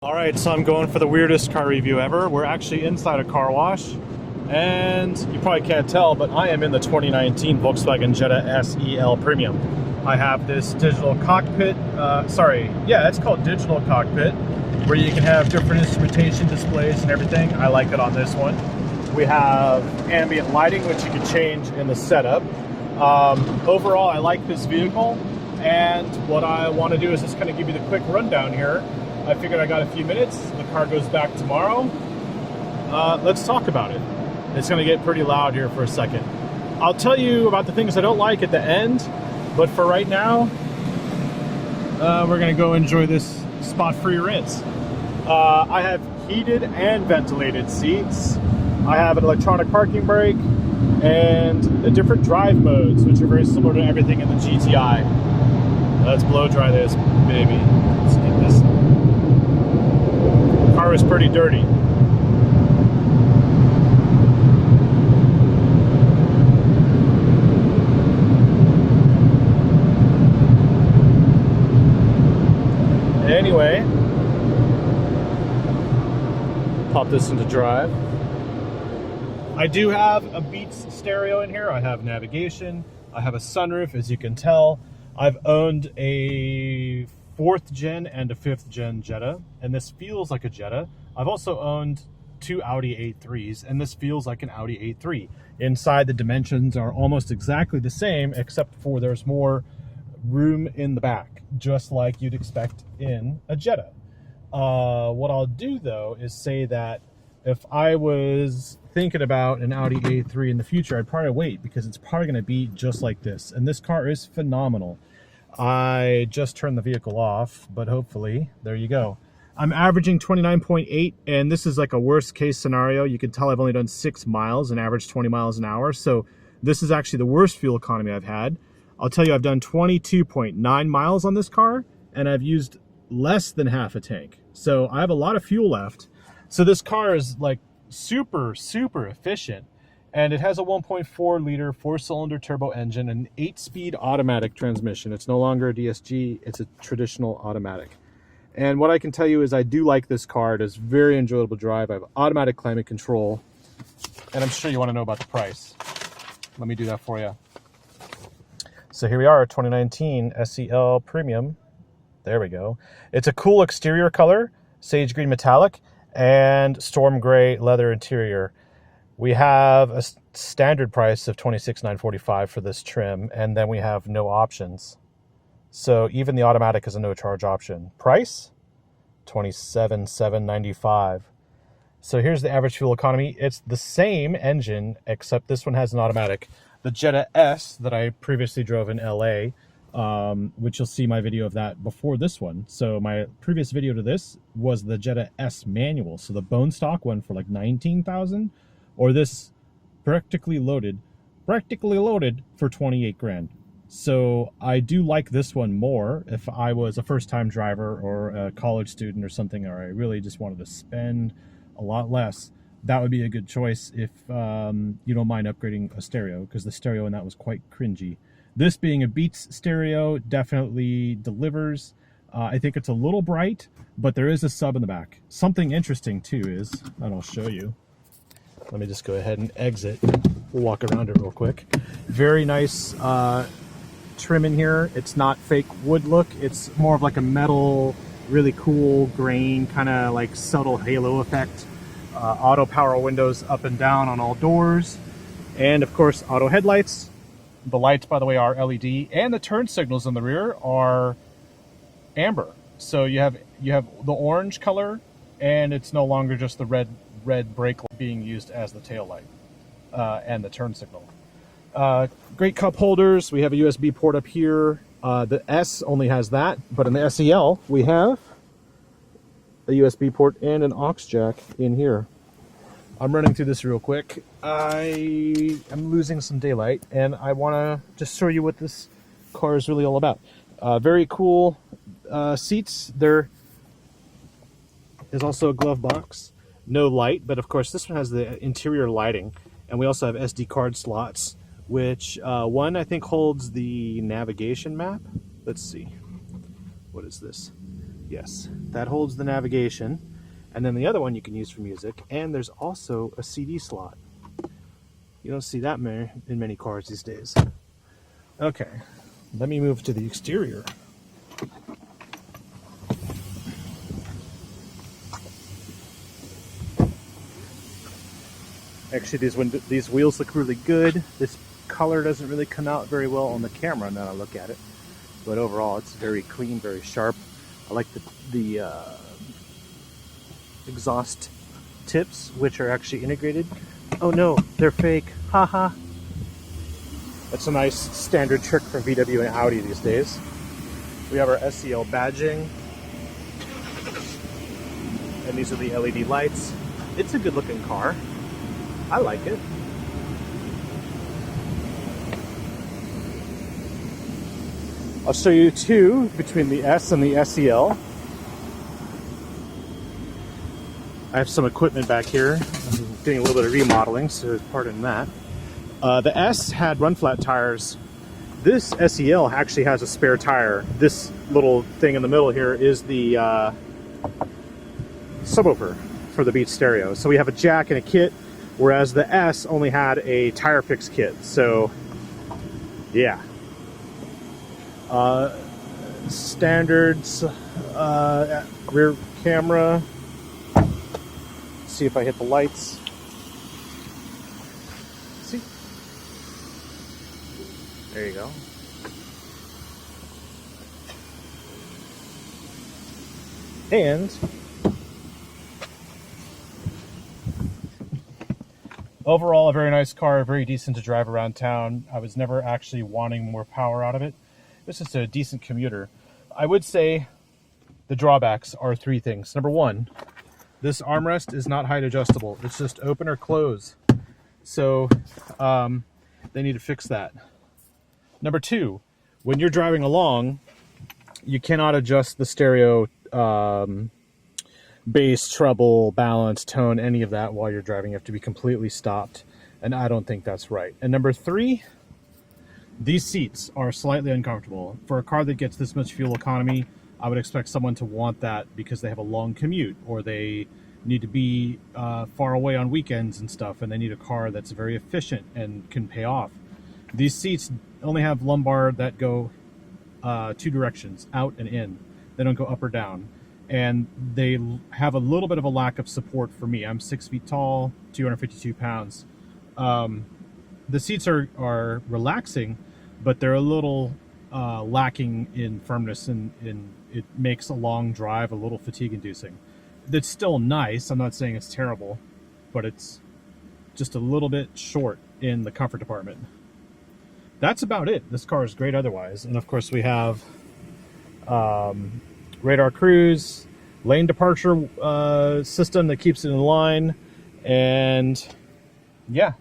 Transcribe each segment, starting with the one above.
All right, so I'm going for the weirdest car review ever. We're actually inside a car wash, and you probably can't tell, but I am in the 2019 Volkswagen Jetta SEL Premium. I have this digital cockpit, it's called digital cockpit, where you can have different instrumentation displays and everything. I like it on this one. We have ambient lighting, which you can change in the setup. Overall, I like this vehicle, and what I want to do is just kind of give you the quick rundown here. I figured I got a few minutes. The car goes back tomorrow. Let's talk about it. It's going to get pretty loud here for a second. I'll tell you about the things I don't like at the end, but for right now, we're going to go enjoy this spot-free rinse. I have heated and ventilated seats. I have an electronic parking brake and the different drive modes, which are very similar to everything in the GTI. Let's blow dry this, baby. Let's get this. The car is pretty dirty. Anyway, pop this into drive. I do have a Beats stereo in here. I have navigation. I have a sunroof, as you can tell. I've owned a 4th gen and a 5th gen Jetta, and this feels like a Jetta. I've also owned 2 Audi A3s, and this feels like an Audi A3. Inside, the dimensions are almost exactly the same, except for there's more room in the back, just like you'd expect in a Jetta. What I'll do, though, is say that if I was thinking about an Audi A3 in the future, I'd probably wait, because it's probably going to be just like this. And this car is phenomenal. I just turned the vehicle off, but hopefully, there you go. I'm averaging 29.8, and this is like a worst case scenario. You can tell I've only done 6 miles and averaged 20 miles an hour. So this is actually the worst fuel economy I've had. I'll tell you, I've done 22.9 miles on this car, and I've used less than half a tank. So I have a lot of fuel left. So this car is like super efficient, and it has a 1.4 liter 4-cylinder turbo engine, an 8-speed automatic transmission. It's no longer a DSG, it's a traditional automatic. And what I can tell you is I do like this car. It is very enjoyable to drive. I have automatic climate control, and I'm sure you want to know about the price. Let me do that for you. So here we are, 2019 SEL Premium. There we go. It's a cool exterior color, sage green metallic, and storm gray leather interior. We have a standard price of $26,945 for this trim, and then we have no options. So even the automatic is a no charge option. Price $27,795. So here's the average fuel economy. It's the same engine, except this one has an automatic. The Jetta S that I previously drove in LA, which you'll see my video of that before this one. So my previous video to this was the Jetta S manual. So the bone stock one for like $19,000, or this practically loaded for 28 grand. So I do like this one more if I was a first-time driver or a college student or something, or I really just wanted to spend a lot less. That would be a good choice if you don't mind upgrading a stereo, because the stereo in that was quite cringy. This being a Beats stereo definitely delivers. I think it's a little bright, but there is a sub in the back. Something interesting too is, and I'll show you. Let me just go ahead and exit. We'll walk around it real quick. Very nice trim in here. It's not fake wood look. It's more of like a metal, really cool grain, kind of like subtle halo effect. Auto power windows up and down on all doors. And of course, auto headlights. The lights, by the way, are LED, and the turn signals in the rear are amber. So you have the orange color, and it's no longer just the red brake light being used as the tail light and the turn signal. Great cup holders. We have a USB port up here. The S only has that, but in the SEL we have a USB port and an aux jack in here. I'm running through this real quick. I am losing some daylight, and I want to just show you what this car is really all about. Very cool seats. There is also a glove box. No light, but of course this one has the interior lighting, and we also have SD card slots, which one I think holds the navigation map. Let's see. What is this? Yes, that holds the navigation. And then the other one you can use for music. And there's also a CD slot. You don't see that in many cars these days. Okay, let me move to the exterior. Actually, these wheels look really good. This color doesn't really come out very well on the camera now I look at it. But overall, it's very clean, very sharp. I like the exhaust tips, which are actually integrated. Oh no, they're fake. Haha. That's a nice standard trick from VW and Audi these days. We have our SEL badging. And these are the LED lights. It's a good looking car. I like it. I'll show you two between the S and the SEL. I have some equipment back here. I'm doing a little bit of remodeling, so pardon that. The S had run flat tires. This SEL actually has a spare tire. This little thing in the middle here is the subwoofer for the Beats stereo. So we have a jack and a kit, whereas the S only had a tire fix kit. So yeah. Standards, rear camera. Let's see if I hit the lights. See? There you go. And overall, a very nice car, very decent to drive around town. I was never actually wanting more power out of it. It's just a decent commuter. I would say the drawbacks are three things. Number one, this armrest is not height adjustable. It's just open or close. So they need to fix that. Number two, when you're driving along, you cannot adjust the stereo bass, treble, balance, tone, any of that while you're driving. You have to be completely stopped. And I don't think that's right. And number three, these seats are slightly uncomfortable. For a car that gets this much fuel economy, I would expect someone to want that because they have a long commute or they need to be far away on weekends and stuff, and they need a car that's very efficient and can pay off. These seats only have lumbar that go two directions, out and in. They don't go up or down. And they have a little bit of a lack of support for me. I'm 6 feet tall, 252 pounds. The seats are relaxing, but they're a little lacking in firmness, and it makes a long drive a little fatigue-inducing. It's still nice. I'm not saying it's terrible, but it's just a little bit short in the comfort department. That's about it. This car is great otherwise. And of course we have radar cruise, lane departure system that keeps it in line, and yeah,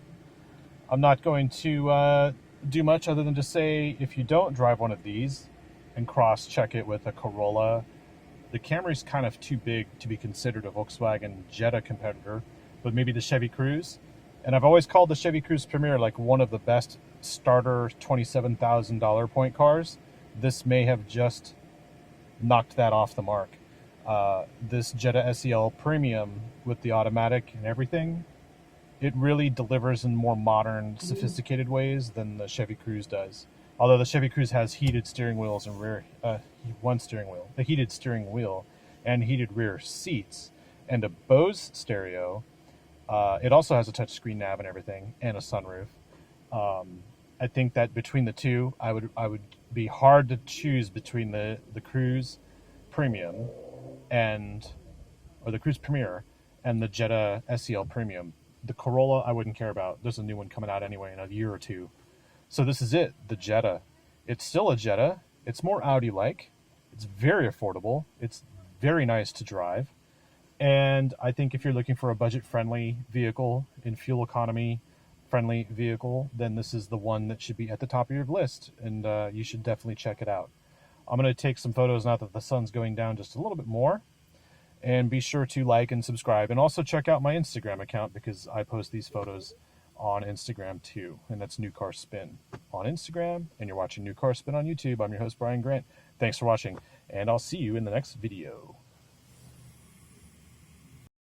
I'm not going to do much other than to say, if you don't drive one of these and cross-check it with a Corolla, the Camry's kind of too big to be considered a Volkswagen Jetta competitor, but maybe the Chevy Cruze. And I've always called the Chevy Cruze Premier like one of the best starter $27,000 point cars. This may have just knocked that off the mark. This Jetta SEL Premium with the automatic and everything, it really delivers in more modern, sophisticated ways than the Chevy Cruze does. Although the Chevy Cruze has heated steering wheels and the heated steering wheel and heated rear seats and a Bose stereo. It also has a touchscreen nav and everything and a sunroof. I think that between the two, I would be hard to choose between the Cruze Premium or the Cruze Premier and the Jetta SEL Premium. The Corolla I wouldn't care about. There's a new one coming out anyway in a year or two. So this is it, the Jetta. It's still a Jetta. It's more Audi-like. It's very affordable. It's very nice to drive. And I think if you're looking for a budget-friendly vehicle and fuel economy-friendly vehicle, then this is the one that should be at the top of your list, and you should definitely check it out. I'm going to take some photos now that the sun's going down just a little bit more. And be sure to like and subscribe. And also check out my Instagram account because I post these photos on Instagram too. And that's New Car Spin on Instagram. And you're watching New Car Spin on YouTube. I'm your host, Brian Grant. Thanks for watching. and I'll see you in the next video.